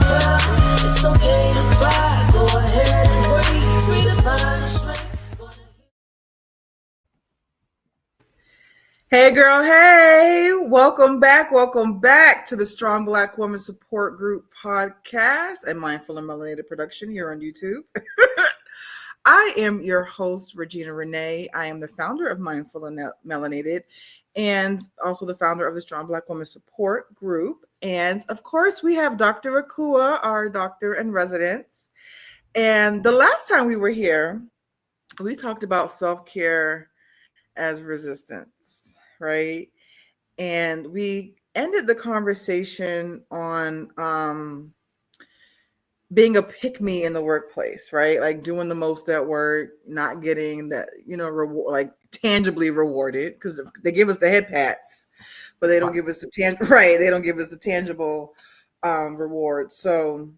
cry. It's okay to cry. Go ahead and breathe. Redefine the strength. Hey girl, hey, welcome back to the Strong Black Woman Support Group podcast and Mindful Melanated production here on YouTube. I am your host, Regina Renaye. I am the founder of Mindful Melanated and also the founder of the Strong Black Woman Support Group. And of course, we have Dr. Akua, our doctor in residence. And the last time we were here, we talked about self-care as resistance, right? And we ended the conversation on being a pick-me in the workplace, right? Like doing the most at work, not getting that, reward, like tangibly rewarded, because they give us the head pats, but they don't give us the right. They don't give us the tangible reward. So,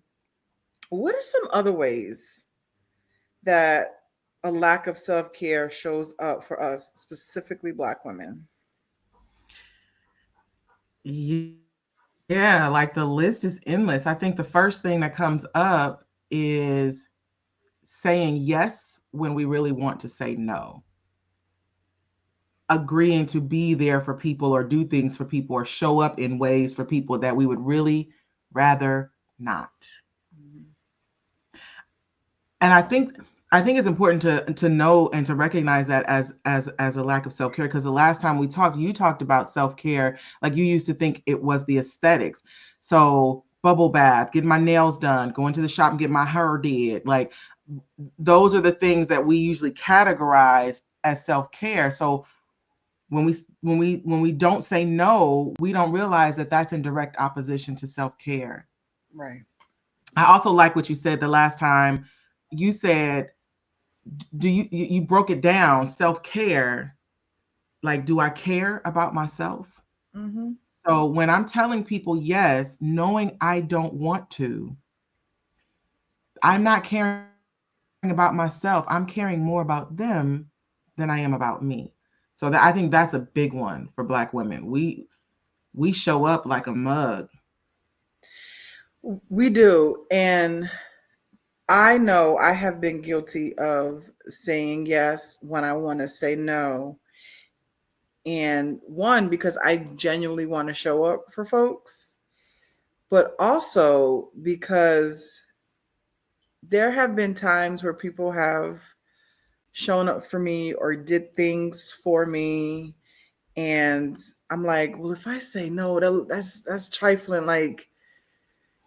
what are some other ways that a lack of self-care shows up for us, specifically Black women? Yeah, like the list is endless. I think the first thing that comes up is saying yes when we really want to say no. Agreeing to be there for people or do things for people or show up in ways for people that we would really rather not. And I think it's important to know and to recognize that as a lack of self-care, because the last time we talked, you talked about self-care like you used to think it was the aesthetics. So bubble bath, getting my nails done, going to the shop and get my hair did, like those are the things that we usually categorize as self-care. So when we don't say no, we don't realize that that's in direct opposition to self-care. Right. I also like what you said the last time. You said, do you broke it down, self-care, like, do I care about myself? Mm-hmm. So when I'm telling people yes, knowing I don't want to, I'm not caring about myself. I'm caring more about them than I am about me. So I think that's a big one for Black women. We show up like a mug. We do. And I know I have been guilty of saying yes when I want to say no. And one, because I genuinely want to show up for folks, but also because there have been times where people have shown up for me or did things for me. And I'm like, well, if I say no, that's trifling. Like,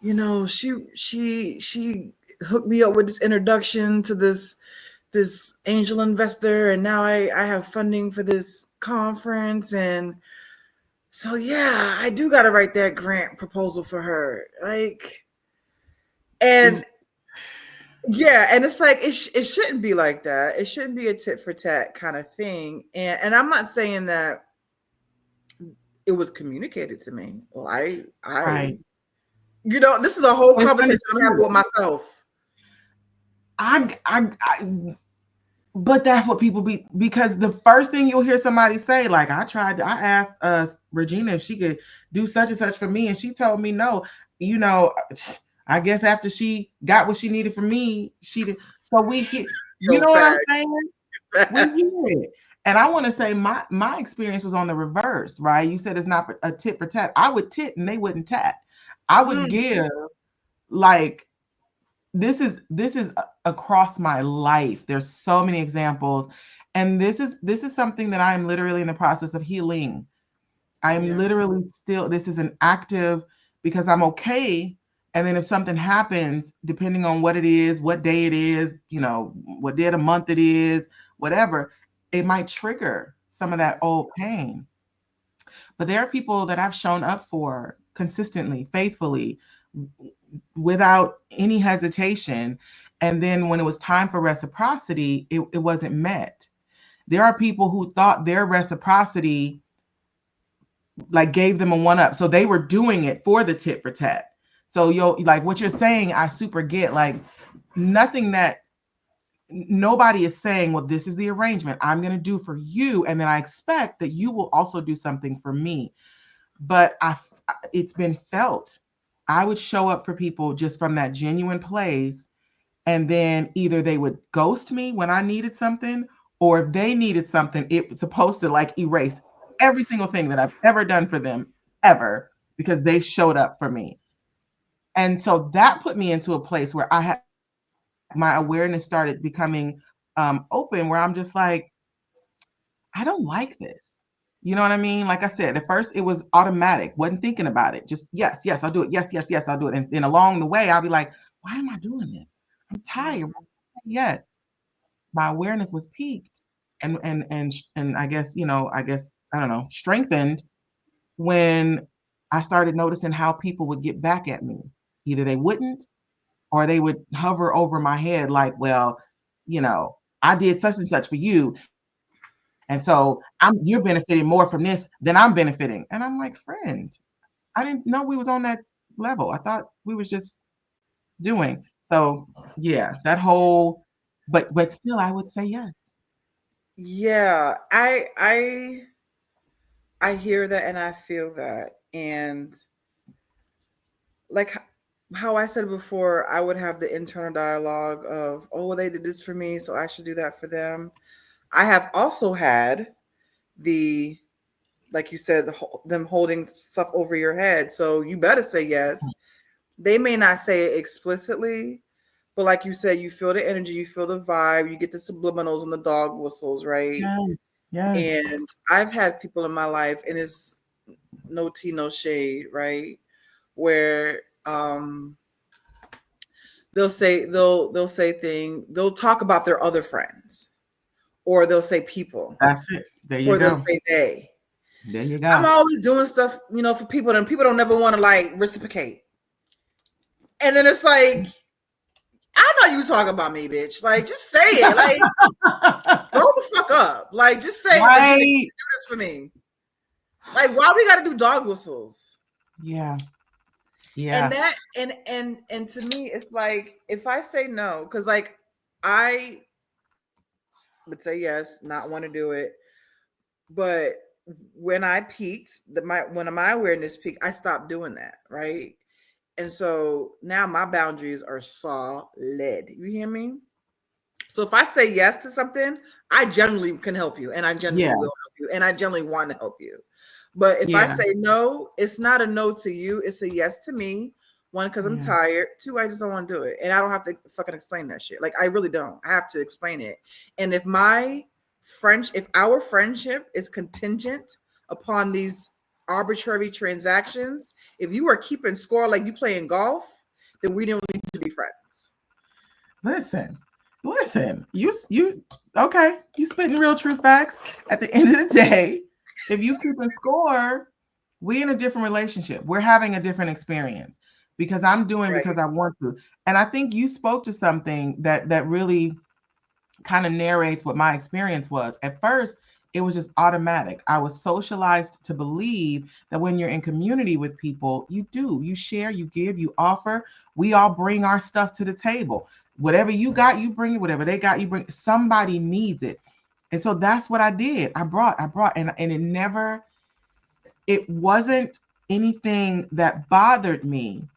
she hooked me up with this introduction to this angel investor, and now I have funding for this conference, and so yeah, I do got to write that grant proposal for her, like, and yeah, and it's like it shouldn't be like that. It shouldn't be a tit for tat kind of thing, and I'm not saying that it was communicated to me. Well, Right. this is a whole It's conversation I'm having understood. with myself. I but that's what people because the first thing you'll hear somebody say, like, I asked Regina if she could do such and such for me, and she told me no. You know, I guess after she got what she needed from me, she did. So we hear, you Yo, know what I'm facts. saying? We hear it. And I want to say my experience was on the reverse, right? You said it's not a tit for tat. I would tit and they wouldn't tat. I would give, like, this is across my life. There's so many examples, and this is something that I am literally in the process of healing. I am Yeah. literally still, this is an active, because I'm okay. And then if something happens, depending on what it is, what day it is, what day of the month it is, whatever, it might trigger some of that old pain. But there are people that I've shown up for consistently, faithfully, without any hesitation. And then when it was time for reciprocity, it wasn't met. There are people who thought their reciprocity like gave them a one up. So they were doing it for the tit for tat. So like what you're saying, I super get, like, nobody is saying, well, this is the arrangement I'm going to do for you, and then I expect that you will also do something for me. But it's been felt I would show up for people just from that genuine place. And then either they would ghost me when I needed something, or if they needed something, it was supposed to like erase every single thing that I've ever done for them, ever, because they showed up for me. And so that put me into a place where I had my awareness started becoming open, where I'm just like, I don't like this. You know what I mean? Like I said, at first it was automatic, wasn't thinking about it. Just yes, yes, I'll do it. Yes, yes, yes, I'll do it. And along the way, I'll be like, why am I doing this? I'm tired. Yes, my awareness was peaked, and I guess I don't know, strengthened when I started noticing how people would get back at me. Either they wouldn't, or they would hover over my head like, well, I did such and such for you, and so you're benefiting more from this than I'm benefiting. And I'm like, friend, I didn't know we was on that level. I thought we was just doing. So yeah, that whole, but still I would say yes. Yeah, I hear that and I feel that. And like how I said before, I would have the internal dialogue of, oh, well, they did this for me, so I should do that for them. I have also had the, like you said, them holding stuff over your head. So you better say yes. They may not say it explicitly, but like you said, you feel the energy, you feel the vibe, you get the subliminals and the dog whistles, right? Yes, yes. And I've had people in my life, and it's no tea, no shade, right? Where they'll talk about their other friends, or they'll say people, That's it. There you or they'll go. say they. There you I'm go. always doing stuff, for people, and people don't never want to like reciprocate. And then it's like, I know you talking about me, bitch. Like, just say it. Like, grow the fuck up. Like, just say, Regina, can you Right. do this for me? Like, why we gotta do dog whistles? Yeah. And Yeah. that and to me, it's like, if I say no, because like I would say yes, not want to do it. But when I peaked, when my awareness peaked, I stopped doing that, right? And so now my boundaries are solid. You hear me? So if I say yes to something, I generally can help you, and I generally Yeah. will help you, and I generally want to help you. But if I Yeah. say no, it's not a no to you, it's a yes to me. One, because I'm Yeah. tired. Two, I just don't want to do it. And I don't have to fucking explain that shit. Like, I really don't. I have to explain it. And if our friendship is contingent upon these arbitrary transactions, if you are keeping score like you playing golf, then we don't need to be friends. Listen. Listen. You okay. You spitting real true facts. At the end of the day, if you keeping score, we in a different relationship. We're having a different experience because I'm doing because Right. I want to. And I think you spoke to something that really kind of narrates what my experience was. At first, it was just automatic. I was socialized to believe that when you're in community with people, you share, you give, you offer. We all bring our stuff to the table. Whatever you got, you bring it. Whatever they got, you bring. Somebody needs it. And so that's what I did. I brought, and it wasn't anything that bothered me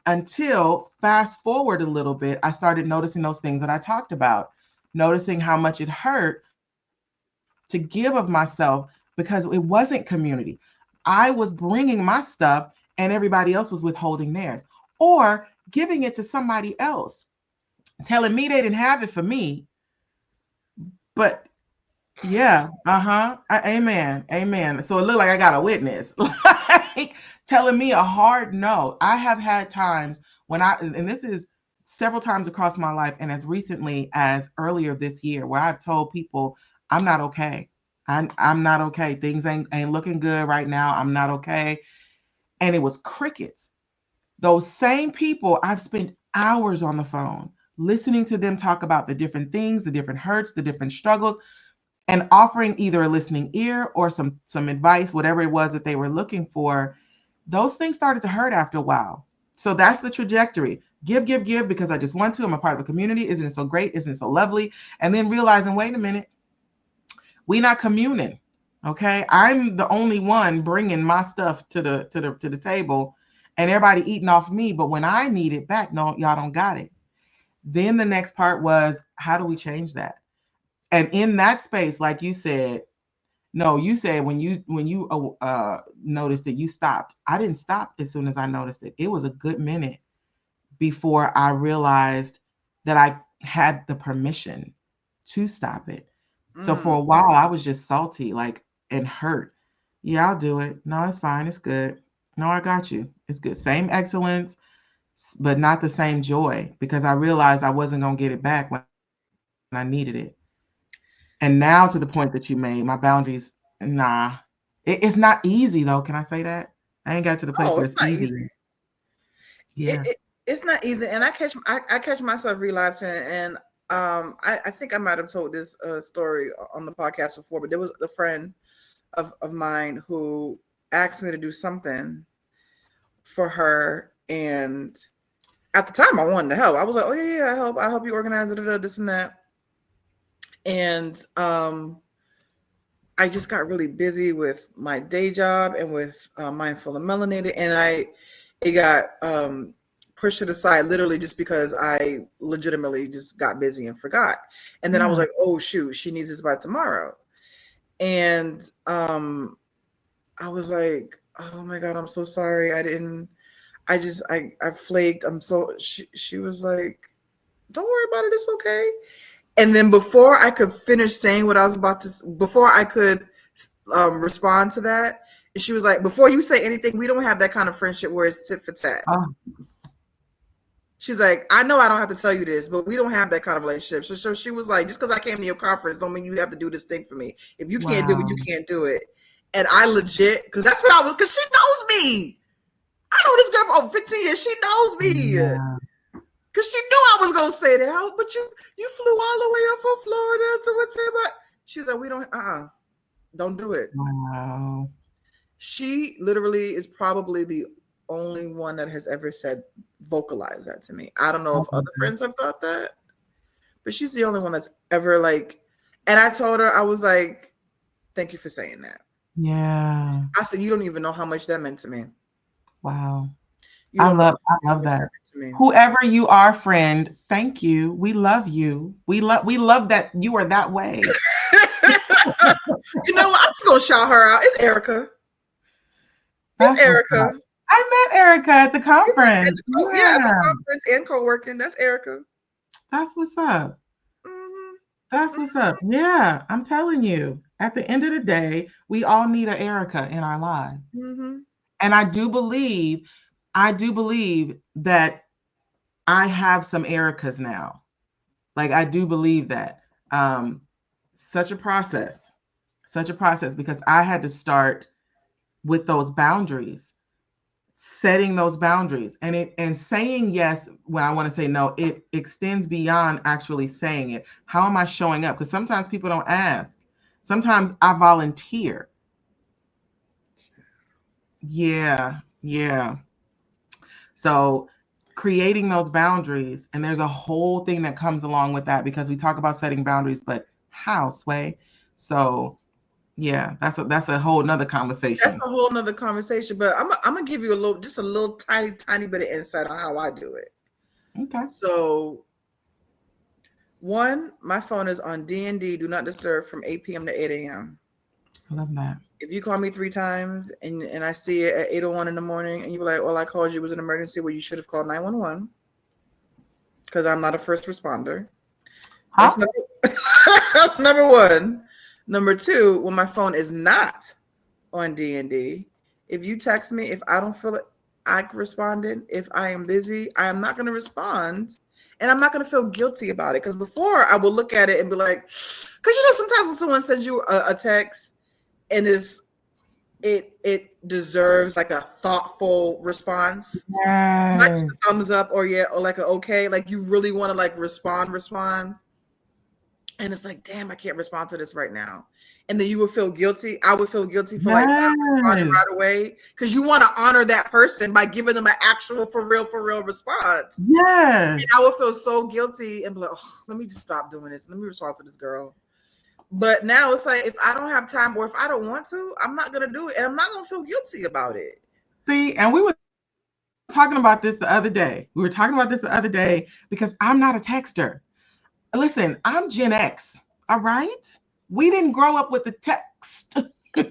until fast forward a little bit, I started noticing those things that I talked about, noticing how much it hurt to give of myself because it wasn't community. I was bringing my stuff and everybody else was withholding theirs or giving it to somebody else, telling me they didn't have it for me. But yeah, amen, amen. So it looked like I got a witness, like telling me a hard no. I have had times when and this is several times across my life, and as recently as earlier this year, where I've told people I'm not okay. I'm not okay. Things ain't looking good right now. I'm not okay. And it was crickets. Those same people, I've spent hours on the phone listening to them talk about the different things, the different hurts, the different struggles, and offering either a listening ear or some advice, whatever it was that they were looking for. Those things started to hurt after a while. So that's the trajectory. Give because I just want to. I'm a part of a community. Isn't it so great? Isn't it so lovely? And then realizing, wait a minute, we not communing. Okay, I'm the only one bringing my stuff to the table, and everybody eating off me. But when I need it back, no, y'all don't got it. Then the next part was, how do we change that? And in that space, like you said, no, you said when you noticed it, you stopped. I didn't stop as soon as I noticed it. It was a good minute before I realized that I had the permission to stop it. So for a while, I was just salty, like, and hurt. Yeah, I'll do it. No, it's fine. It's good. No, I got you. It's good. Same excellence, but not the same joy, because I realized I wasn't going to get it back when I needed it. And now, to the point that you made, my boundaries, nah. It's not easy, though. Can I say that? I ain't got to the place where It's it's not easy. easy. Yeah. It's not easy, and I catch myself relapsing, and I think I might have told this story on the podcast before, but there was a friend of mine who asked me to do something for her, and at the time I wanted to help. I was like, oh yeah, I help you organize this and that, and I just got really busy with my day job and with Mindful and Melanated, and it got pushed to the side literally just because I legitimately just got busy and forgot. And then I was like, oh shoot, she needs this by tomorrow. And I was like, oh my God, I'm so sorry. I flaked. She was like, don't worry about it. It's okay. And then before I could finish saying what I was about to, before I could respond to that, she was like, before you say anything, we don't have that kind of friendship where it's tit for tat. She's like, I know I don't have to tell you this, but we don't have that kind of relationship. So she was like, just because I came to your conference don't mean you have to do this thing for me. If you can't do it, you can't do it. And I legit, because that's what I was, because she knows me. I know this girl for over 15 years. She knows me. Yeah. Because she knew I was going to say that. Oh, but you flew all the way up from Florida to what's it? She was like, we don't do it. Wow. She literally is probably the only one that has ever vocalize that to me. I don't know if other friends have thought that, but she's the only one that's ever like, and I told her, I was like, thank you for saying that. Yeah. I said, you don't even know how much that meant to me. Wow. I love that. To Whoever you are, friend, thank you. We love you. We love that you are that way. You know what? I'm just gonna shout her out. It's Erica. It's Erica. I met Erica at the conference. At the conference and co-working. That's Erica. That's what's up. Mm-hmm. That's what's up. Yeah, I'm telling you. At the end of the day, we all need an Erica in our lives. Mm-hmm. And I do believe that I have some Ericas now. Like, I do believe that. Such a process because I had to start with those boundaries, setting those boundaries, and saying yes when I want to say no. It extends beyond actually saying it. How am I showing up? Because sometimes people don't ask. Sometimes I volunteer. Yeah. So creating those boundaries, and there's a whole thing that comes along with that, because we talk about setting boundaries, but how, Sway? So yeah, that's a whole nother conversation. That's a whole nother conversation, but I'm gonna give you a little tiny bit of insight on how I do it. Okay. So, one, my phone is on D&D, do not disturb, from 8 p.m. to 8 a.m. I love that. If you call me 3 times and I see it at 8:01 in the morning, and you're like, well, I called you, it was an emergency, well, you should have called 911, because I'm not a first responder. Huh? That's number one. Number two, when my phone is not on D&D, if you text me, if I don't feel it, I responded. If I am busy, I am not going to respond, and I'm not going to feel guilty about it. Because before, I would look at it and be like, because sometimes when someone sends you a text and it deserves like a thoughtful response, not just a thumbs up or like a okay, like you really want to like respond, and it's like, damn, I can't respond to this right now. And then you would feel guilty. I would feel guilty for like not responding right away, because you want to honor that person by giving them an actual for real response. Yes. And I would feel so guilty and be like, oh, let me just stop doing this. Let me respond to this girl. But now it's like, if I don't have time or if I don't want to, I'm not going to do it. And I'm not going to feel guilty about it. See, and we were talking about this the other day. We were talking about this the other day because I'm not a texter. Listen, I'm Gen X. All right. We didn't grow up with the text. We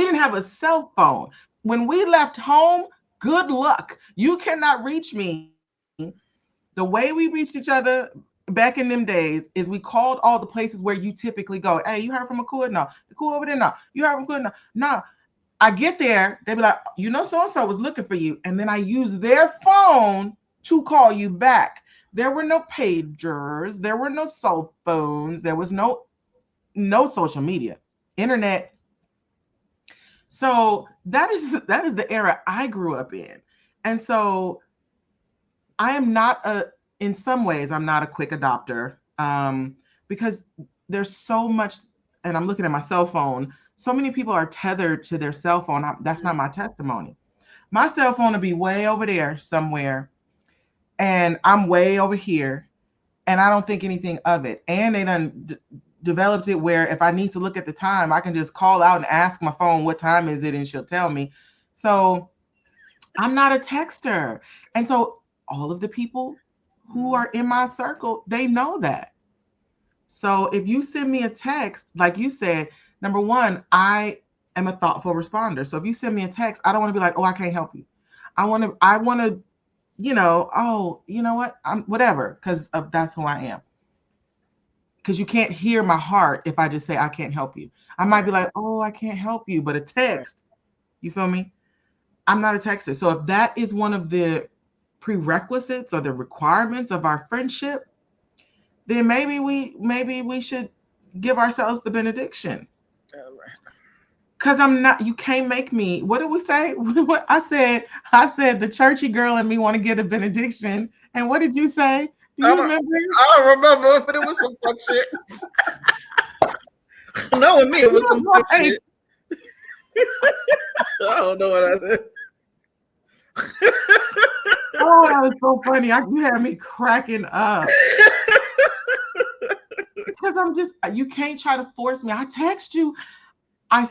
didn't have a cell phone. When we left home, good luck. You cannot reach me. The way we reached each other back in them days is we called all the places where you typically go. Hey, you heard from Akua? No. Akua over there? No. You heard from Akua? No. No. I get there, they be like, you know, so and so was looking for you. And then I use their phone to call you back. There were no pagers, there were no cell phones, there was no social media, internet. So that is the era I grew up in. And so I am not in some ways, I'm not a quick adopter, because there's so much, and I'm looking at my cell phone. So many people are tethered to their cell phone. That's not my testimony. My cell phone will be way over there somewhere, and I'm way over here, and I don't think anything of it. And they done developed it where if I need to look at the time, I can just call out and ask my phone, what time is it? And she'll tell me. So I'm not a texter. And so all of the people who are in my circle, they know that. So if you send me a text, like you said, number one, I am a thoughtful responder. So if you send me a text, I don't want to be like, oh, I can't help you. I want to, oh, you know what? I'm whatever, because that's who I am. Because you can't hear my heart if I just say I can't help you. I might be like, oh, I can't help you, but a text, you feel me? I'm not a texter. So if that is one of the prerequisites or the requirements of our friendship, then maybe we should give ourselves the benediction. Because I'm not, you can't make me, what did we say? What I said the churchy girl in me want to get a benediction. And what did you say? Do you remember? I don't remember, but it was some fuck shit. Knowing me, it was some fuck shit. I don't know what I said. Oh, that was so funny. You had me cracking up. Because you can't try to force me. I text you. I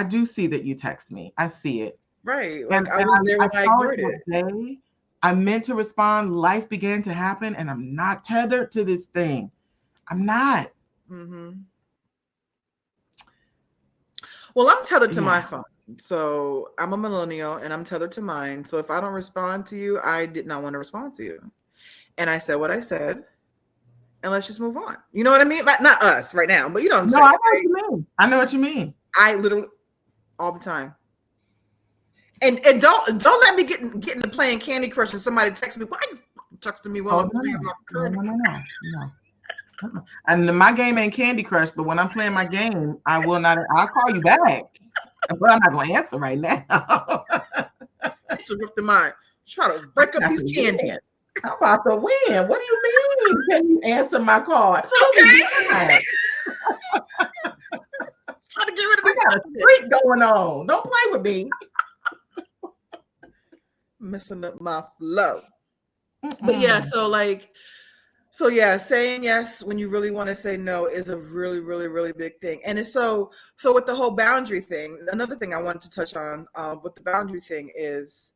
do see that you text me. I see it. Right. Like I was there when I ignored it. I meant to respond. Life began to happen, and I'm not tethered to this thing. I'm not. Mm-hmm. Well, I'm tethered to my phone. So I'm a millennial, and I'm tethered to mine. So if I don't respond to you, I did not want to respond to you. And I said what I said, and let's just move on. You know what I mean? Like, not us right now, but you know what I'm saying. I know what you mean. I know what you mean. I literally all the time. And don't let me get into playing Candy Crush and somebody text me. Why you texting me while I'm playing my Candy Crush? No. And my game ain't Candy Crush, but when I'm playing my game, I'll call you back. But I'm not going to answer right now. Interrupt the mind. Try to break up these candies. I'm about to win. What do you mean? Can you answer my call? Okay. Trying to get rid of this. I got a streak going on. Don't play with me. Messing up my flow. But yeah, saying yes when you really want to say no is a really, really, really big thing. And it's so with the whole boundary thing, another thing I wanted to touch on with the boundary thing is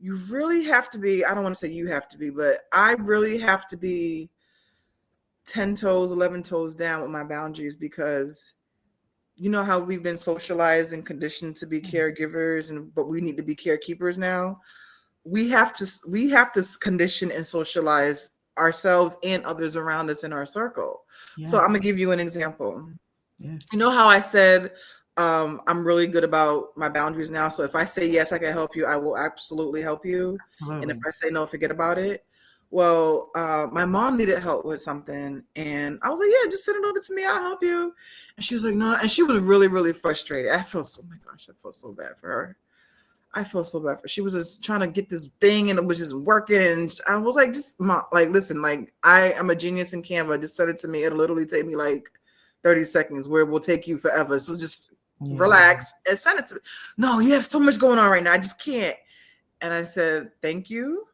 you really have to be, I don't want to say you have to be, but I really have to be 10 toes, 11 toes down with my boundaries, because you know how we've been socialized and conditioned to be caregivers, but we need to be carekeepers now. We have to condition and socialize ourselves and others around us in our circle. Yeah. So I'm gonna give you an example. Yeah. You know how I said I'm really good about my boundaries now. So if I say yes, I can help you, I will absolutely help you. And if I say no, forget about it. Well, my mom needed help with something, and I was like, yeah, just send it over to me, I'll help you. And she was like, no, and she was really, really frustrated. I feel so bad for her. She was just trying to get this thing, and it was just working. And I was like, listen, like, I am a genius in Canva. Just send it to me. It'll literally take me like 30 seconds, where it will take you forever. So just relax and send it to me. No, you have so much going on right now. I just can't. And I said, thank you.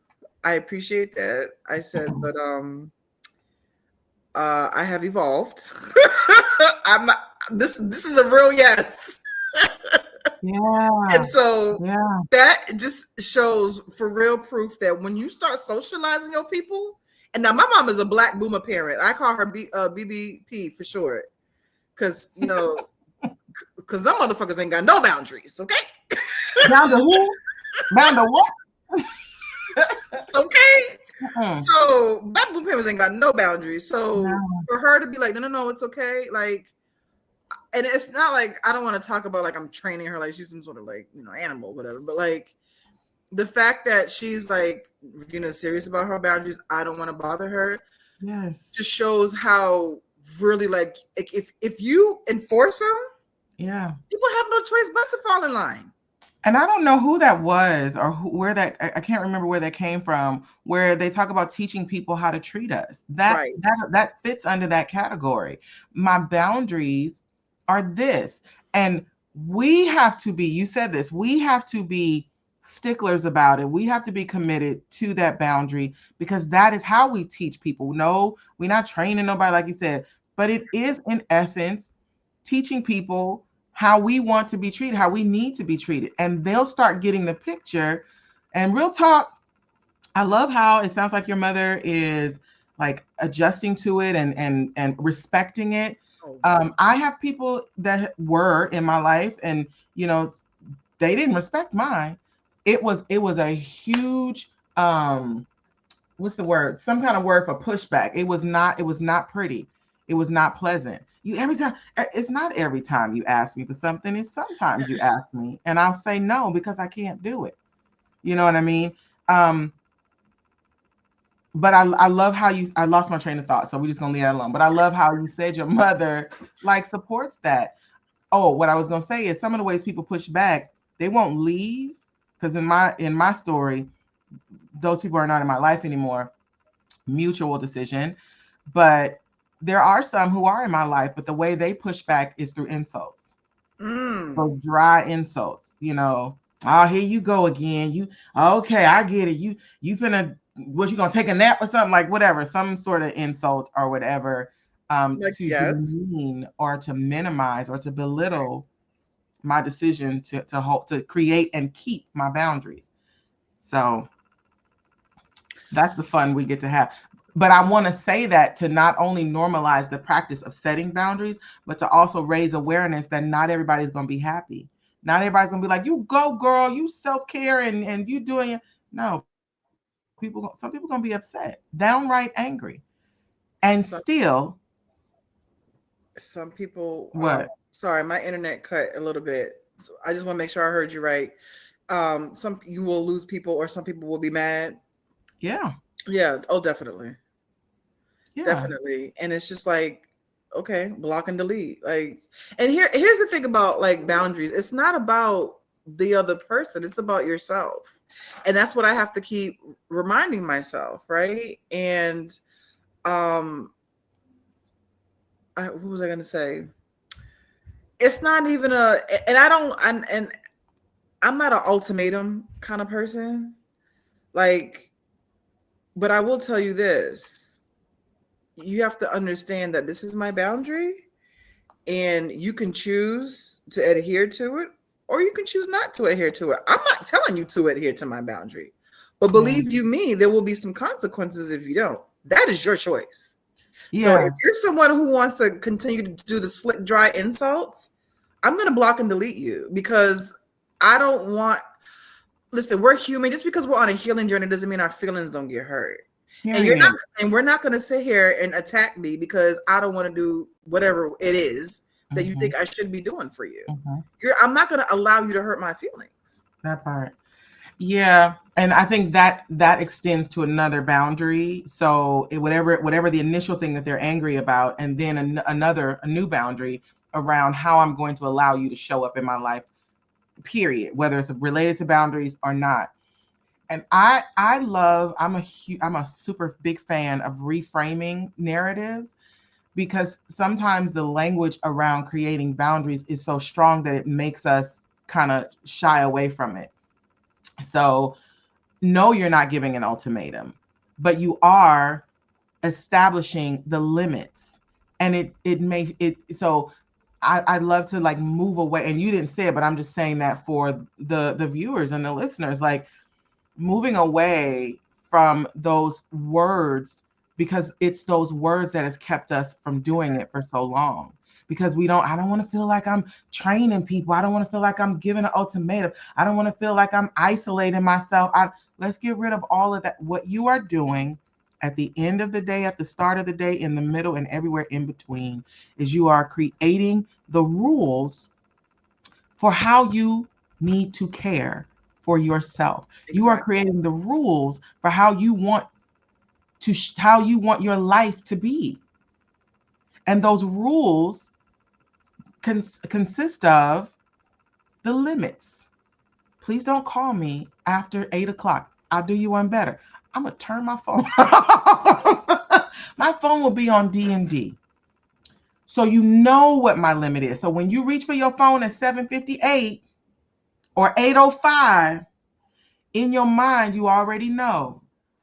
I appreciate that. I said, but I have evolved. I'm not. This is a real yes. Yeah. And so Yeah. that just shows for real proof that when you start socializing your people, and now my mom is a black boomer parent. I call her BBP for short, because because some motherfuckers ain't got no boundaries. Okay, Bound to who? Bound to what? okay. Mm-mm. So black boomer parents ain't got no boundaries. So No. for her to be like, no, no, no, it's okay. Like, and it's not like I don't want to talk about like I'm training her like she's some sort of like animal, whatever. But like the fact that she's like serious about her boundaries, I don't want to bother her, Yes. just shows how really like if you enforce them, Yeah. people have no choice but to fall in line. And I don't know who that was or where that I can't remember where that came from, where they talk about teaching people how to treat us. That Right. that fits under that category. My boundaries are this. And we have to be, you said this, we have to be sticklers about it. We have to be committed to that boundary because that is how we teach people. No, we're not training nobody, like you said, but it is in essence teaching people how we want to be treated, how we need to be treated. And they'll start getting the picture. And real talk, I love how it sounds like your mother is like adjusting to it and respecting it. Oh, boy. I have people that were in my life and they didn't respect mine. It was a huge what's the word? Some kind of word for pushback. It was not pretty. It was not pleasant. You every time it's not every time you ask me for something, it's sometimes you ask me and I'll say no because I can't do it. You know what I mean? Um, but I love how I lost my train of thought, so we're just gonna leave that alone. But I love how you said your mother like supports that. Oh, what I was gonna say is some of the ways people push back, they won't leave because in my story, those people are not in my life anymore. Mutual decision. But there are some who are in my life, but the way they push back is through insults. Mm. So dry insults, Oh, here you go again. You okay, I get it. You finna what you gonna take a nap or something, like whatever, some sort of insult or whatever, Like, to yes. demean or to minimize or to belittle my decision to hold to create and keep my boundaries. So that's the fun we get to have. But I want to say that to not only normalize the practice of setting boundaries, but to also raise awareness that not everybody's going to be happy. Not everybody's going to be like, you go, girl, you self-care and you doing it. No, some people going to be upset, downright angry. And Some still, some people. what? Sorry, my internet cut a little bit. So I just want to make sure I heard you right. Some you will lose people, or some people will be mad. Yeah, Yeah. Oh, definitely. yeah, Definitely. And it's just like, okay, block and delete. Like, and here's the thing about like boundaries. It's not about the other person, it's about yourself. And that's what I have to keep reminding myself, right? And um what was I gonna say? It's not even and I don't and I'm not an ultimatum kind of person. Like, but I will tell you this. You have to understand that this is my boundary, and you can choose to adhere to it or you can choose not to adhere to it. I'm not telling you to adhere to my boundary, but yeah, believe you me, there will be some consequences if you don't. That is your choice. So yeah, if you're someone who wants to continue to do the slick dry insults, I'm going to block and delete you, because I don't want, listen, we're human. Just because we're on a healing journey doesn't mean our feelings don't get hurt. And you're not, period. and we're not going to sit here and attack me because I don't want to do whatever it is that you Hmm. think I should be doing for you. Hmm. I'm not going to allow you to hurt my feelings. That part. Yeah, and I think that extends to another boundary. So whatever the initial thing that they're angry about, and then a new boundary around how I'm going to allow you to show up in my life. Period. Whether it's related to boundaries or not. And I'm a super big fan of reframing narratives because sometimes the language around creating boundaries is so strong that it makes us kind of shy away from it. So no, you're not giving an ultimatum, but you are establishing the limits. And it may it so I'd love to like move away. And you didn't say it, but I'm just saying that for the viewers and the listeners, like moving away from those words, because it's those words that has kept us from doing it for so long. Because I don't want to feel like I'm training people. I don't want to feel like I'm giving an ultimatum. I don't want to feel like I'm isolating myself. Let's get rid of all of that. What you are doing at the end of the day, at the start of the day, in the middle, and everywhere in between, is you are creating the rules for how you need to care for yourself. Exactly. You are creating the rules for how you want how you want your life to be. And those rules consist of the limits. Please don't call me after 8 o'clock. I'll do you one better. I'm gonna turn my phone off. My phone will be on D&D. So you know what my limit is. So when you reach for your phone at 7:58 or 8:05, in your mind you already know,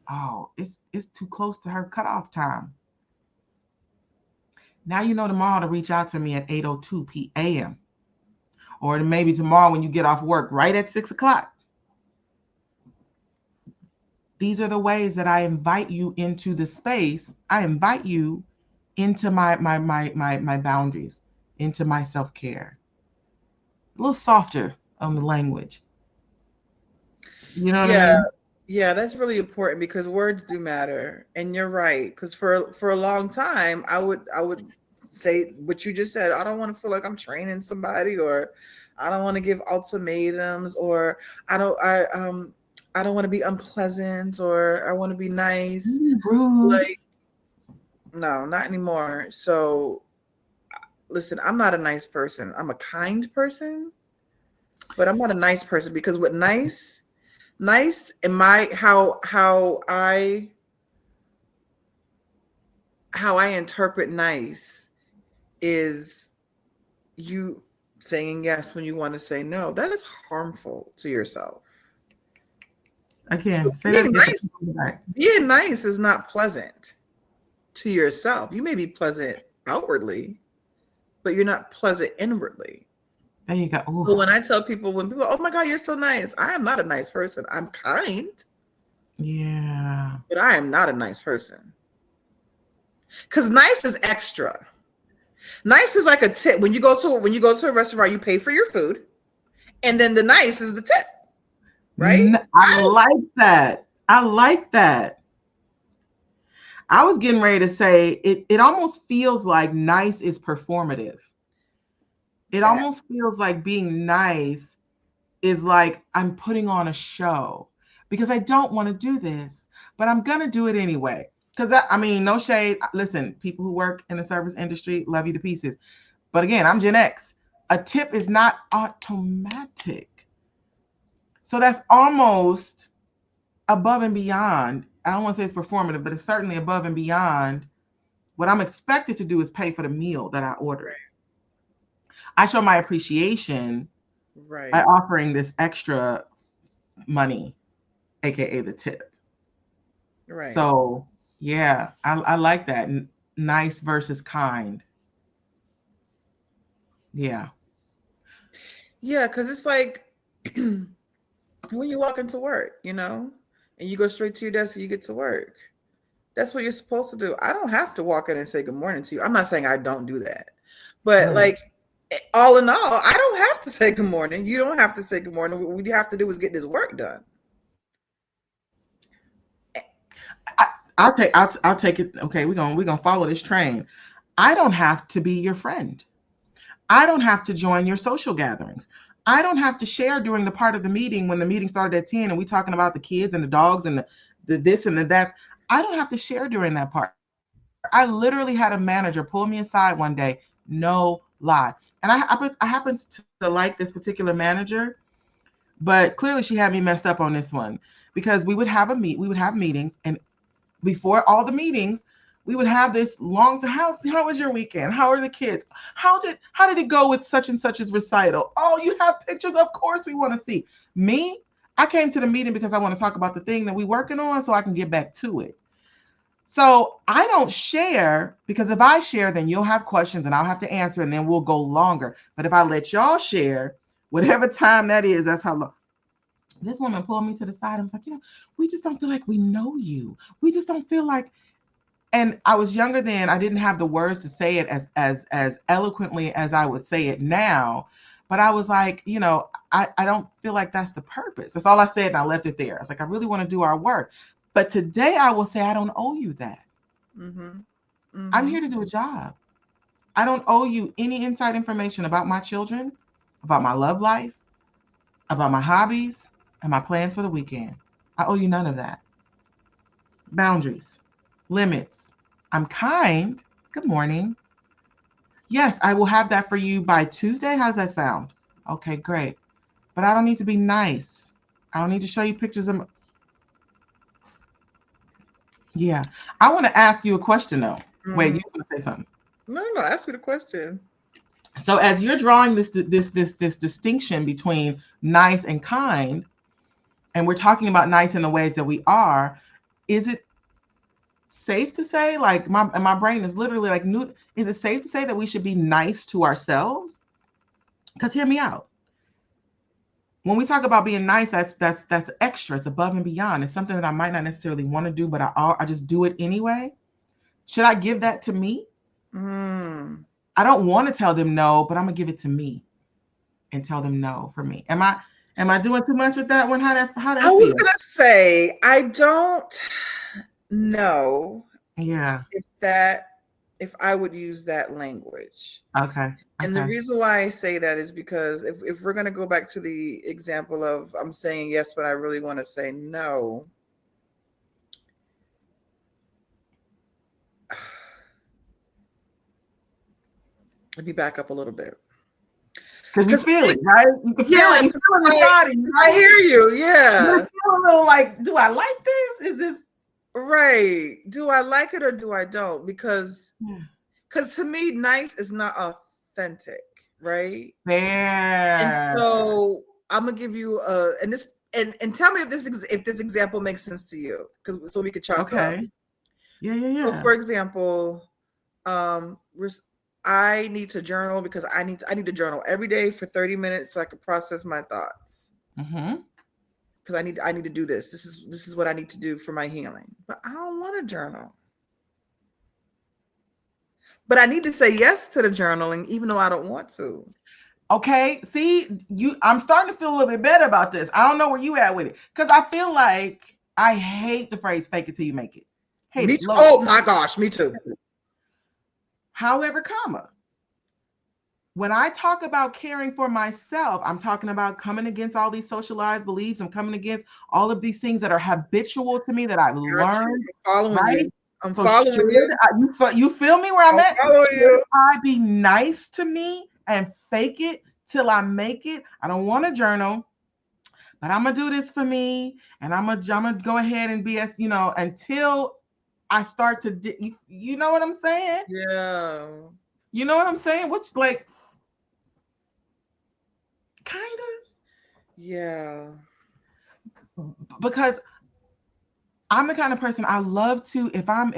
oh, it's too close to her cutoff time. Now you know tomorrow to reach out to me at 8:02 p.m. Or maybe tomorrow when you get off work right at 6 o'clock. These are the ways that I invite you into the space. I invite you into my boundaries, into my self-care. A little softer on the language. You know what I Yeah. mean? Yeah, that's really important because words do matter. And you're right. Because for a long time, I would say what you just said. I don't want to feel like I'm training somebody, or I don't want to give ultimatums, or I don't want to be unpleasant, or I want to be nice. Rude. Like, no, not anymore. So listen, I'm not a nice person. I'm a kind person, but I'm not a nice person because with nice in my how I interpret nice is you saying yes when you want to say no. That is harmful to yourself. So Again, say that again. being nice is not pleasant to yourself. You may be pleasant outwardly, but you're not pleasant inwardly. There you go. So Ooh. when people, oh my God, you're so nice. I am not a nice person. I'm kind, Yeah. but I am not a nice person. Because nice is extra. Nice is like a tip. When you go to a restaurant, you pay for your food, and then the nice is the tip, right? I like that. I like that. I was getting ready to say it almost feels like nice is performative. It That almost feels like being nice is like I'm putting on a show because I don't want to do this, but I'm going to do it anyway. Because I mean, no shade. Listen, people who work in the service industry love you to pieces. But again, I'm Gen X. A tip is not automatic. So that's almost above and beyond. I don't want to say it's performative, but it's certainly above and beyond. What I'm expected to do is pay for the meal that I ordered. I show my appreciation by right, offering this extra money, aka the tip. right. So yeah, I like that. Nice versus kind. Yeah. Yeah, because it's like when you walk into work, and you go straight to your desk and you get to work. That's what you're supposed to do. I don't have to walk in and say good morning to you. I'm not saying I don't do that. But Right. like all in all, I don't have to say good morning. You don't have to say good morning. What you have to do is get this work done. I'll take it. Okay, we're gonna follow this train. I don't have to be your friend. I don't have to join your social gatherings. I don't have to share during the part of the meeting when the meeting started at 10 and we talking about the kids and the dogs and the this and the that. I don't have to share during that part. I literally had a manager pull me aside one day, no lie. And I happen to like this particular manager, but clearly she had me messed up on this one because we would have meetings, and before all the meetings, we would have this long to how was your weekend? How are the kids? How did it go with such and such's recital? Oh, you have pictures? Of course we want to see. Me, I came to the meeting because I want to talk about the thing that we're working on so I can get back to it. So I don't share, because if I share, then you'll have questions and I'll have to answer, and then we'll go longer. But if I let y'all share, whatever time that is, that's how long. This woman pulled me to the side. I was like, we just don't feel like we know you. We just don't feel like. And I was younger then. I didn't have the words to say it as eloquently as I would say it now. But I was like, I don't feel like that's the purpose. That's all I said, and I left it there. I was like, I really want to do our work. But today I will say I don't owe you that. Mm-hmm. Mm-hmm. I'm here to do a job. I don't owe you any inside information about my children, about my love life, about my hobbies, and my plans for the weekend. I owe you none of that. Boundaries, limits. I'm kind. Good morning. Yes, I will have that for you by Tuesday. How's that sound? Okay, great. But I don't need to be nice. I don't need to show you pictures of. Yeah. I want to ask you a question though. Wait, you want to say something? No, ask me the question. So as you're drawing this distinction between nice and kind, and we're talking about nice in the ways that we are, is it safe to say, like my brain is literally like, is it safe to say that we should be nice to ourselves? Because hear me out. When we talk about being nice, that's extra. It's above and beyond. It's something that I might not necessarily want to do, but I just do it anyway. Should I give that to me? I don't want to tell them no, but I'm gonna give it to me and tell them no for me. Am I doing too much with that one? How that I was feel? gonna say I don't know. Yeah. If I would use that language. Okay. And the reason why I say that is because if we're gonna go back to the example of I'm saying yes, but I really want to say no. Let me back up a little bit. Because you feel it, right? You can feel it. You feel it in the body. Right? I hear you. Yeah. You feel a little like, do I like this? Is this right? Do I like it or do I don't? Because to me, nice is not authentic, right? Fair. And so I'm gonna give you and tell me if this example makes sense to you, because so we could chop it up. Yeah. So for example, I need to journal because I need to journal every day for 30 minutes so I can process my thoughts. Because I need to do this. This is what I need to do for my healing. But I don't want to journal. But I need to say yes to the journaling, even though I don't want to. Okay, see, I'm starting to feel a little bit better about this. I don't know where you at with it, because I feel like I hate the phrase "fake it till you make it." Hate it. Oh my gosh, me too. However, when I talk about caring for myself, I'm talking about coming against all these socialized beliefs. I'm coming against all of these things that are habitual to me that I've learned. Right? I'm following you. You feel me where I'm at? Should I be nice to me and fake it till I make it? I don't want to journal, but I'm gonna do this for me, and I'm gonna go ahead and be until I start to. You know what I'm saying? Yeah. You know what I'm saying? Which like. Kind of. Yeah. Because I'm the kind of person I love to, if I'm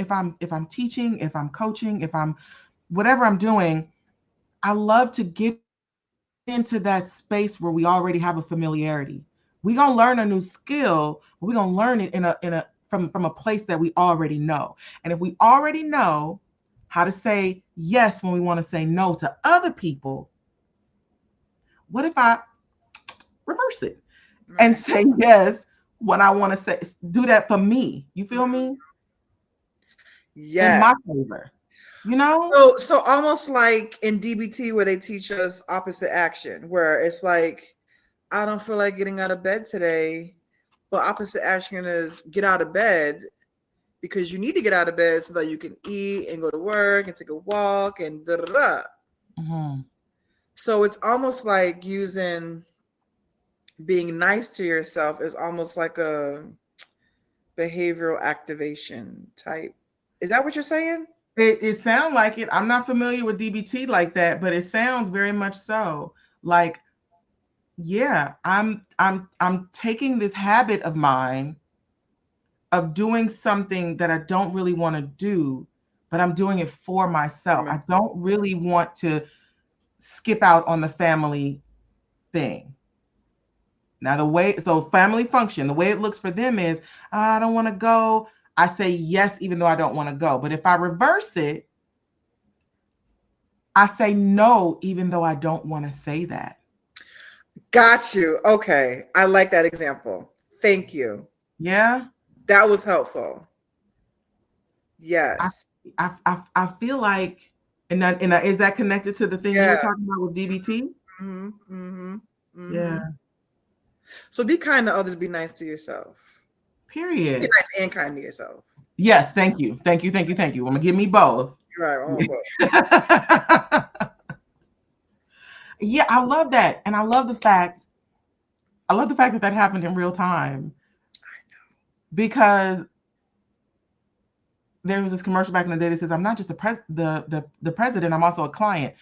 teaching, if I'm coaching, if I'm whatever I'm doing, I love to get into that space where we already have a familiarity. We're gonna learn a new skill, but we're gonna learn it from a place that we already know. And if we already know how to say yes when we want to say no to other people, what if I reverse it and say yes when I want to do that for me? You feel me? Yeah. In my favor. So almost like in DBT where they teach us opposite action, where it's like, I don't feel like getting out of bed today, but opposite action is get out of bed because you need to get out of bed so that you can eat and go to work and take a walk and da da da. So it's almost like using being nice to yourself is almost like a behavioral activation type. Is that what you're saying? It sounds like it. I'm not familiar with DBT like that, but it sounds very much so. Like, yeah, I'm taking this habit of mine of doing something that I don't really want to do, but I'm doing it for myself. I don't really want to skip out on the family thing. Now, family function, the way it looks for them is, I don't want to go. I say yes, even though I don't want to go. But if I reverse it, I say no, even though I don't want to say that. Got you. Okay. I like that example. Thank you. Yeah. That was helpful. I, Yes. I feel like, is that connected to the thing you Yeah. were talking about with DBT? Mm-hmm. Mm-hmm. Yeah. Mm-hmm. So be kind to others, be nice to yourself. Be Period. nice and kind to yourself. Yes. Thank you. Thank you. Thank you. Thank you. I'm gonna give me both. You're right. Oh, boy. Yeah, I love that, and I love the fact that that happened in real time, because there was this commercial back in the day that says, "I'm not just the president. I'm also a client."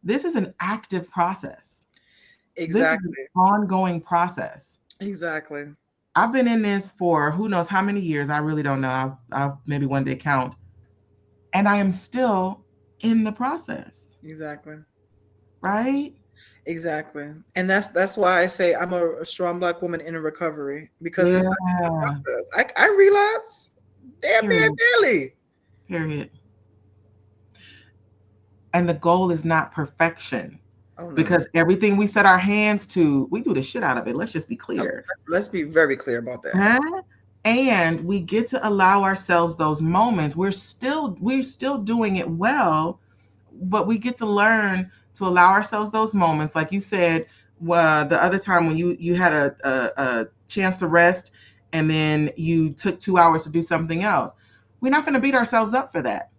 This is an active process. This is an Exactly. ongoing process. Exactly. I've been in this for who knows how many years. I really don't know. I'll maybe one day count, and I am still in the process. Exactly. Right? Exactly. And that's why I say I'm a strong Black woman in recovery, because Yeah. it's a process. I relapse damn near Period. daily. Period. And the goal is not perfection, Oh no. because everything we set our hands to, we do the shit out of it. Let's just be clear. Let's be very clear about that. Huh? And we get to allow ourselves those moments. We're still doing it well, but we get to learn to allow ourselves those moments. Like you said, the other time when you had a chance to rest, and then you took 2 hours to do something else. We're not going to beat ourselves up for that.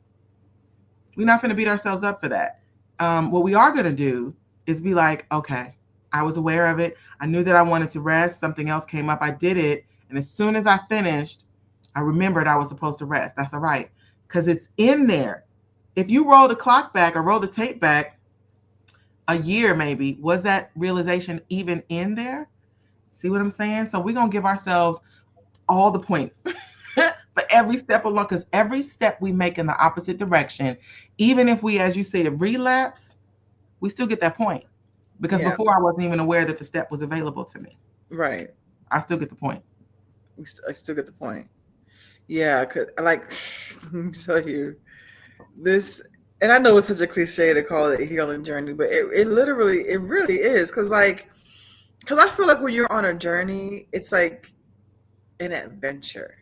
We're not going to beat ourselves up for that. What we are going to do is be like, okay, I was aware of it. I knew that I wanted to rest. Something else came up. I did it. And as soon as I finished, I remembered I was supposed to rest. That's all right. Because it's in there. If you roll the clock back or roll the tape back a year, maybe, was that realization even in there? See what I'm saying? So we're going to give ourselves all the points for every step along, because every step we make in the opposite direction, even if we, as you said, relapse, we still get that point. Because Yeah. before I wasn't even aware that the step was available to me. Right. I still get the point. I still get the point. Yeah, cause I like let me tell you this, and I know it's such a cliche to call it a healing journey, but it literally, it really is. Cause I feel like when you're on a journey, it's like an adventure.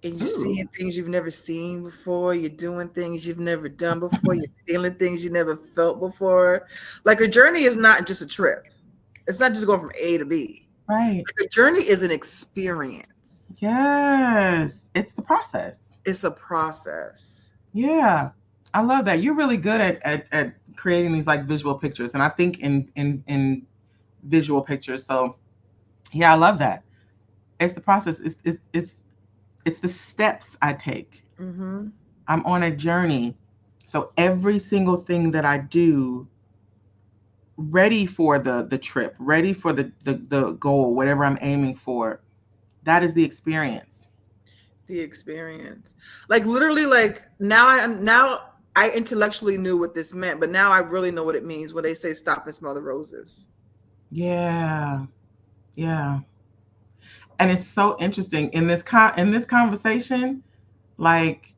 And you're Ooh, seeing things you've never seen before. You're doing things you've never done before. You're feeling things you never felt before. Like a journey is not just a trip. It's not just going from A to B. right. Like a journey is an experience. Yes. It's the process. It's a process. Yeah. I love that. You're really good at creating these like visual pictures. And I think in visual pictures. So yeah, I love that. It's the process. It's the steps I take. Mm-hmm. I'm on a journey. So every single thing that I do, ready for the trip, ready for the goal, whatever I'm aiming for, that is the experience. The experience. Like literally, like now I intellectually knew what this meant, but now I really know what it means when they say stop and smell the roses. Yeah. Yeah. And it's so interesting in this conversation, like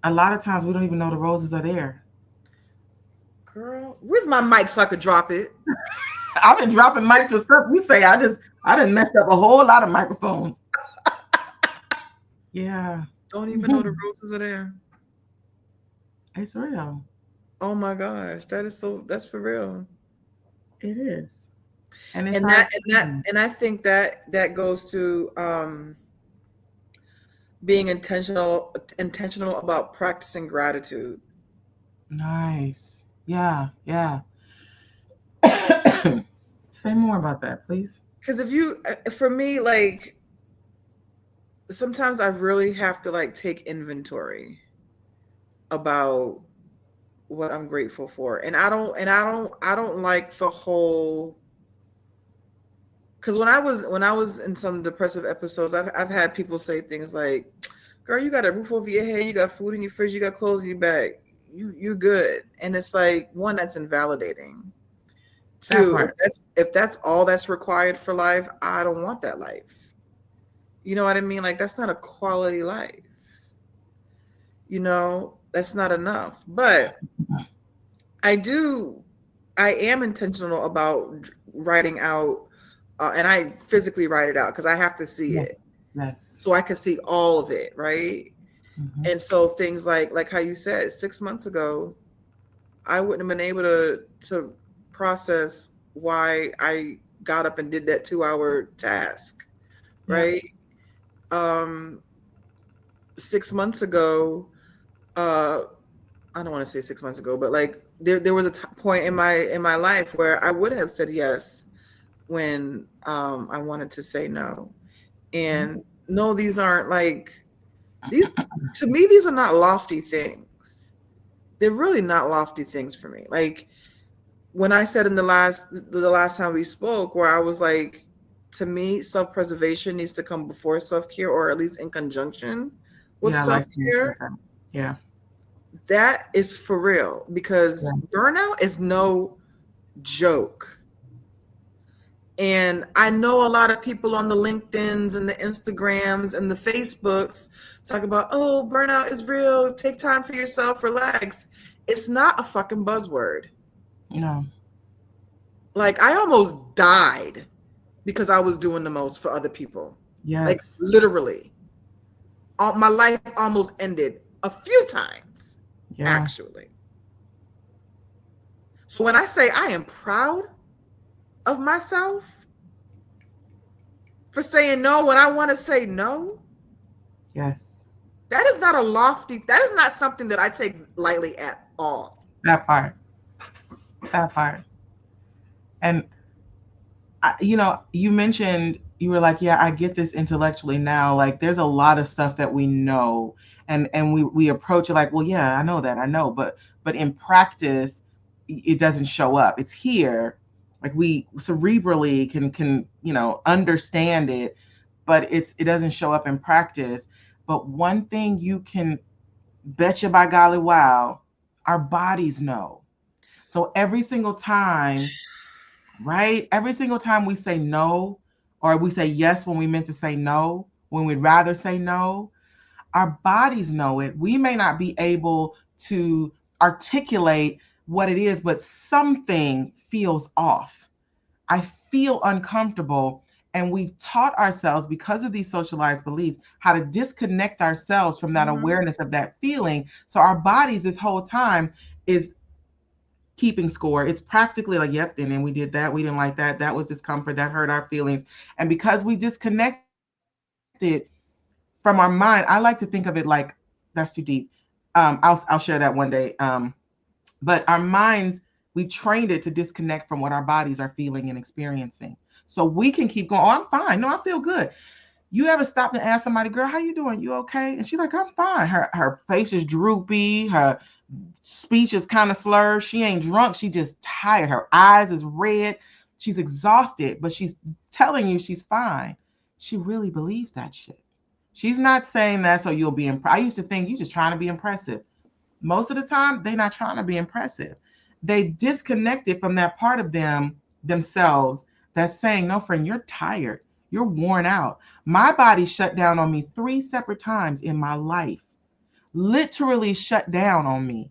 a lot of times we don't even know the roses are there. Girl, where's my mic so I could drop it? I've been dropping mics for stuff you say. I done messed up a whole lot of microphones. Yeah. Don't even know the roses are there. It's real. Oh my gosh, that's for real. It is. And it's And our that and that experience. and I think that goes to being intentional about practicing gratitude. Nice. Yeah, yeah. Say more about that, please. Because if you, for me, like sometimes I really have to like take inventory about what I'm grateful for. And I don't like the whole Because when I was in some depressive episodes, I've had people say things like, "Girl, you got a roof over your head, you got food in your fridge, you got clothes in your bag, you're good." And it's like, one, that's invalidating. That Two, part. if that's all that's required for life, I don't want that life. You know what I mean? Like, that's not a quality life. That's not enough. But I do, I am intentional about writing out, and I physically write it out because I have to see Yes. it Yes. so I can see all of it, right? Hmm. And so things like how you said 6 months ago, I wouldn't have been able to process why I got up and did that 2 hour task, Yep. right? Um, 6 months ago, uh, I don't want to say 6 months ago, but like there was a point in my life where I would have said yes when I wanted to say no. Mhm. And no, these aren't like these to me. These are not lofty things. They're really not lofty things for me. Like when I said in the last time we spoke, where I was like, to me, self preservation needs to come before self care, or at least in conjunction with Yeah, I self like you said care. that. Yeah. That is for real because Yeah. burnout is no joke. And I know a lot of people on the LinkedIn's and the Instagrams and the Facebooks talk about, oh, burnout is real. Take time for yourself, relax. It's not a fucking buzzword. No. Like, I almost died because I was doing the most for other people. Like, Yes. literally. My life almost ended a few times, Yeah. actually. So when I say I am proud of myself for saying no when I want to say no, Yes. that is not something that I take lightly at all. That part. That part. And you mentioned you were like, yeah, I get this intellectually now. Like, there's a lot of stuff that we know, and we approach it like, well, yeah, I know that, I know, but in practice, it doesn't show up. It's here, like we cerebrally can understand it, but it doesn't show up in practice. But one thing you can betcha by golly wow, our bodies know. So every single time, right? Every single time we say no, or we say yes when we meant to say no, when we'd rather say no, our bodies know it. We may not be able to articulate what it is, but something feels off. I feel uncomfortable. And we've taught ourselves, because of these socialized beliefs, how to disconnect ourselves from that Mm-hmm. awareness of that feeling. So our bodies this whole time is keeping score. It's practically like, yep, and then we did that. We didn't like that. That was discomfort. That hurt our feelings. And because we disconnected from our mind, I like to think of it like, that's too deep. I'll share that one day. But our minds, we trained it to disconnect from what our bodies are feeling and experiencing. So we can keep going. Oh, I'm fine. No, I feel good. You ever stopped and ask somebody, girl, how you doing? You okay? And she's like, I'm fine. Her face is droopy. Her speech is kind of slurred. She ain't drunk. She just tired. Her eyes is red. She's exhausted, but she's telling you she's fine. She really believes that shit. She's not saying that so you'll be impressed. I used to think you just trying to be impressive. Most of the time, they're not trying to be impressive. They disconnected from that part of themselves that's saying, no, friend, you're tired. You're worn out. My body shut down on me 3 separate times in my life. Literally shut down on me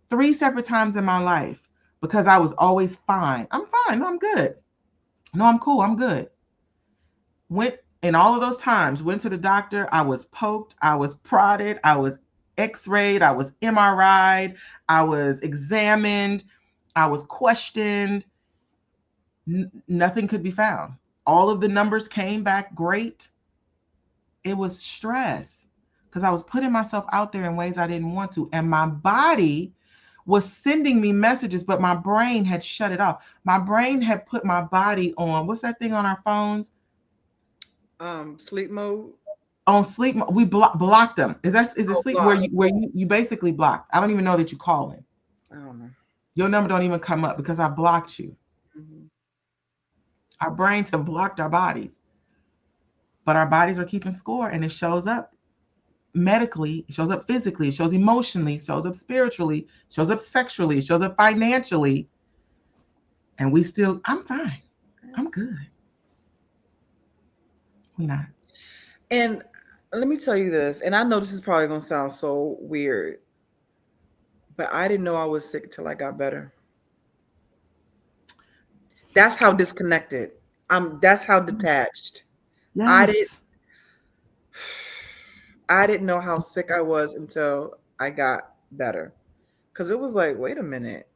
3 separate times in my life because I was always fine. I'm fine. No, I'm good. No, I'm cool. I'm good. Went in all of those times, went to the doctor. I was poked. I was prodded. I was x-rayed. I was MRI'd. I was examined. I was questioned. Nothing could be found. All of the numbers came back great. It was stress because I was putting myself out there in ways I didn't want to. And my body was sending me messages, but my brain had shut it off. My brain had put my body on, what's that thing on our phones? Sleep mode. On sleep. We blocked them. Is it Oh, sleep where block. you basically blocked? I don't even know that you call in. I don't know. Your number don't even come up because I blocked you. Hmm. Our brains have blocked our bodies, but our bodies are keeping score, and it shows up medically, it shows up physically, it shows emotionally, it shows up spiritually, it shows up sexually, it shows up financially. And we still, I'm fine. I'm good. We not. And let me tell you this, and I know this is probably gonna sound so weird, but I didn't know I was sick till I got better. That's how disconnected. That's how detached. I did Yes. I didn't know how sick I was until I got better. Cause it was like, wait a minute,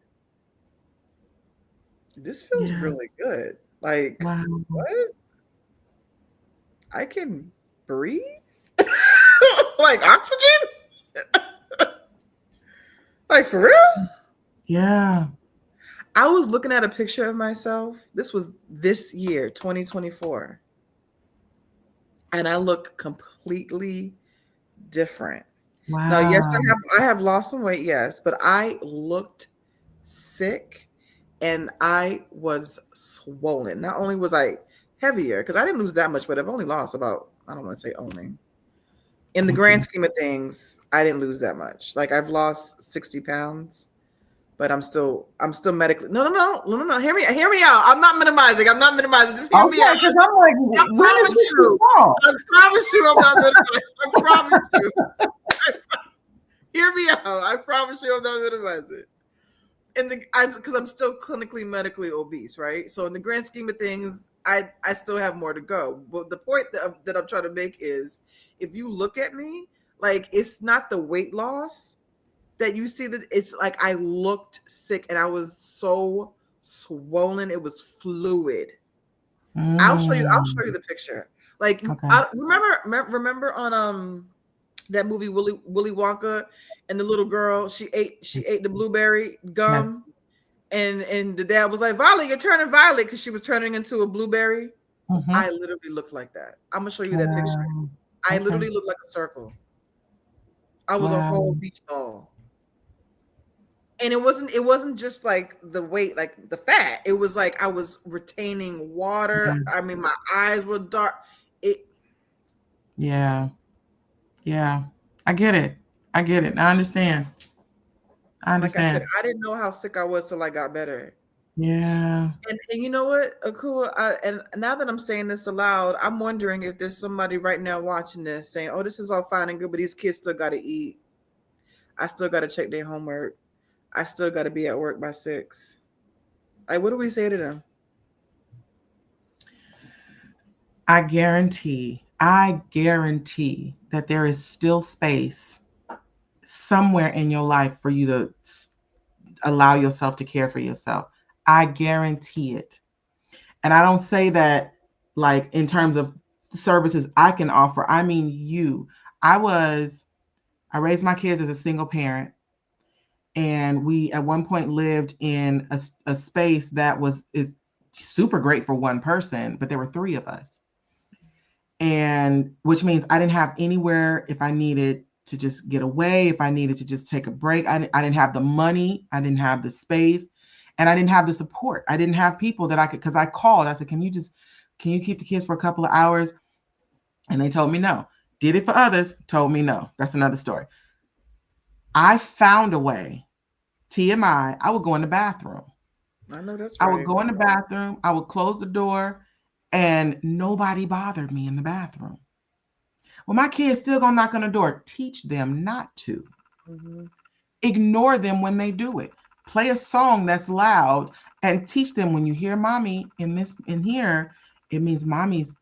this feels Yeah. really good. Like, Wow. what? I can breathe? Like oxygen? Like for real? Yeah. I was looking at a picture of myself. This was this year, 2024. And I look completely different. Now, yes, Wow. I have lost some weight, yes, but I looked sick and I was swollen. Not only was I heavier, because I didn't lose that much, but I've only lost about, I don't want to say only. In the grand scheme of things, I didn't lose that much. Like I've lost 60 pounds, but I'm still medically no. Hear me out. I'm not minimizing. I'm not minimizing. Just hear me Okay, out. because I'm like, I when is promise this you. wrong? I promise you I'm not minimizing. I promise you. Hear me out. I promise you I'm not minimizing. Because I'm still clinically medically obese, right? So in the grand scheme of things, I still have more to go. But the point that I'm trying to make is, if you look at me, like it's not the weight loss that you see, that it's like I looked sick and I was so swollen. It was fluid. I'll Mm, show you the picture. Like okay. remember on that movie Willy Wonka, and the little girl, she ate the blueberry Yes. gum, and the dad was like, Violet, you're turning violet, because she was turning into a blueberry. Mm-hmm. I literally looked like that. I'm gonna show you that picture. Wow. I Okay. literally looked like a circle. I was a Wow. whole beach ball. And it wasn't just like the weight, like the fat. It was like I was retaining water. Yeah. I mean, my eyes were dark. It Yeah. Yeah. I get it. I get it. I understand. I Like I said, understand. I didn't know how sick I was till I got better. Yeah. And you know what, Akua, and now that I'm saying this aloud, I'm wondering if there's somebody right now watching this saying, "Oh, this is all fine and good, but these kids still got to eat. I still got to check their homework. I still got to be at work by 6." Like, what do we say to them? I guarantee that there is still space somewhere in your life for you to allow yourself to care for yourself. I guarantee it. And I don't say that like in terms of services I can offer. I mean you. I raised my kids as a single parent, and we at one point lived in a space that is super great for one person, but there were three of us. And which means I didn't have anywhere if I needed to just get away, if I needed to just take a break. I didn't have the money, I didn't have the space, and I didn't have the support. I didn't have people that I could, because I called. I said, can you keep the kids for a couple of hours? And they told me no. Did it for others, told me no. That's another story. I found a way. TMI, I would go in the bathroom. I know that's I would right. go in the bathroom, I would close the door, and nobody bothered me in the bathroom. Well, my kids still gonna knock on the door. Teach them not to. Hmm. Ignore them when they do it. Play a song that's loud and teach them, when you hear mommy in here, it means mommy's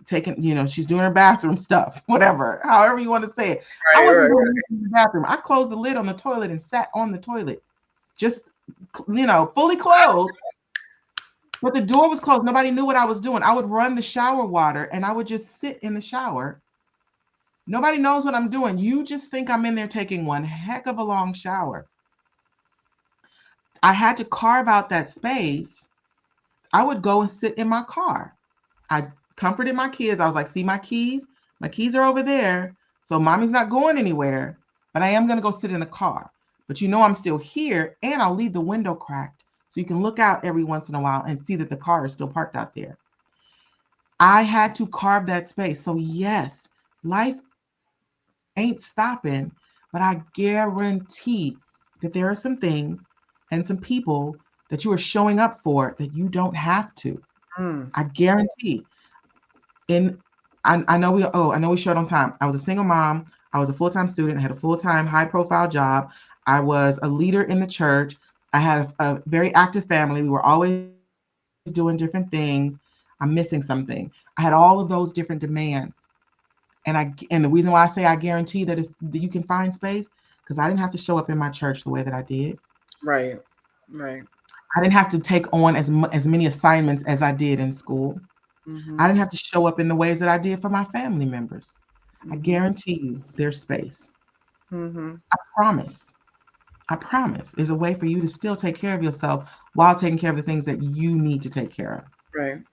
taking, she's doing her bathroom stuff, whatever, however you want to say it. I Right, wasn't right, going in the bathroom. I closed the lid on the toilet and sat on the toilet, just fully clothed. But the door was closed. Nobody knew what I was doing. I would run the shower water and I would just sit in the shower. Nobody knows what I'm doing. You just think I'm in there taking one heck of a long shower. I had to carve out that space. I would go and sit in my car. I comforted my kids. I was like, see my keys? My keys are over there. So mommy's not going anywhere, but I am going to go sit in the car. But I'm still here, and I'll leave the window cracked So you can look out every once in a while and see that the car is still parked out there. I had to carve that space. So yes, life ain't stopping, but I guarantee that there are some things and some people that you are showing up for that you don't have to. I guarantee. And I know we short on time. I was a single mom. I was a full-time student. I had a full-time high-profile job. I was a leader in the church. I had a very active family. We were always doing different things. I'm missing something. I had all of those different demands. And the reason why I say I guarantee that you can find space, because I didn't have to show up in my church the way that I did. Right. I didn't have to take on as many assignments as I did in school. I didn't have to show up in the ways that I did for my family members. I guarantee you there's space. I promise. There's a way for you to still take care of yourself while taking care of the things that you need to take care of. Right.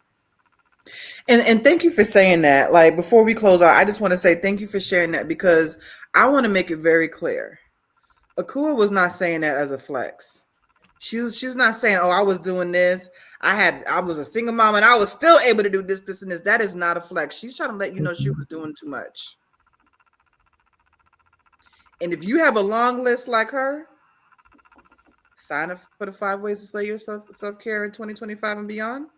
And thank you for saying that. Like, before we close out, I just want to say thank you for sharing that, because I want to make it very clear. Akua was not saying that as a flex. She's not saying, oh, I was doing this. I was a single mom and I was still able to do this, and this. That is not a flex. She's trying to let you know she was doing too much. And if you have a long list like her, sign up for the 5 ways to slay your self-care in 2025 and beyond.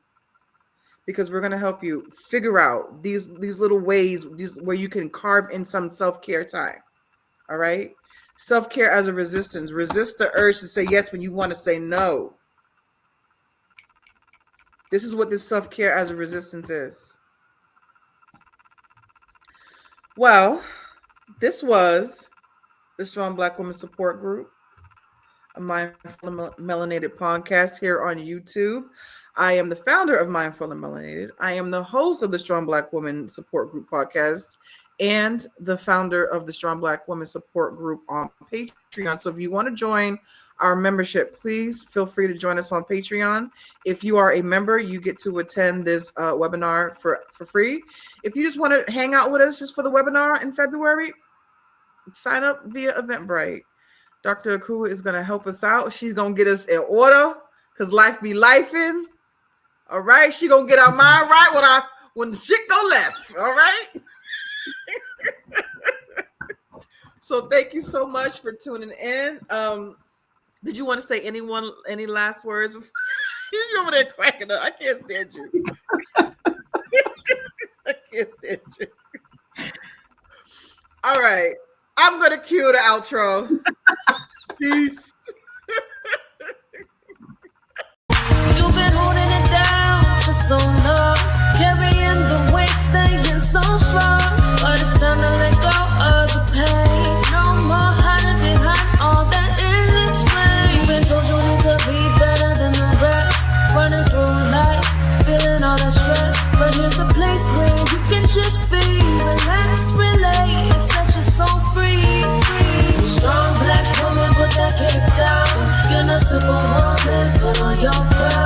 Because we're going to help you figure out these little ways where you can carve in some self-care time. All right. Self-care as a resistance. Resist the urge to say yes when you want to say no. This is what this self-care as a resistance is. Well, this was the Strong Black Woman Support Group, a Mindful Melanated podcast here on YouTube. I am the founder of Mindful and Melanated. I am the host of the Strong Black Woman Support Group podcast and the founder of the Strong Black Woman Support Group on Patreon. So if you want to join our membership, please feel free to join us on Patreon. If you are a member, you get to attend this webinar for free. If you just want to hang out with us just for the webinar in February, sign up via Eventbrite. Dr. Akua is going to help us out. She's going to get us in order because life be lifing. All right. She going to get our mind right when the shit go left. All right. So thank you so much for tuning in. Did you want to say any last words? You're over there cracking up. I can't stand you. I can't stand you. All right. I'm going to cue the outro. Peace. You've been holding it down for so long, carrying the weight, staying so strong. But it's time to let go of the pain. No more hiding behind all that endless rain. You've been told you need to be better than the rest, running through life, feeling all that stress. But here's a place where you can just be, relax, relate, and set your soul free. Strong black woman, put that cape down. You're not superwoman, put on your pride.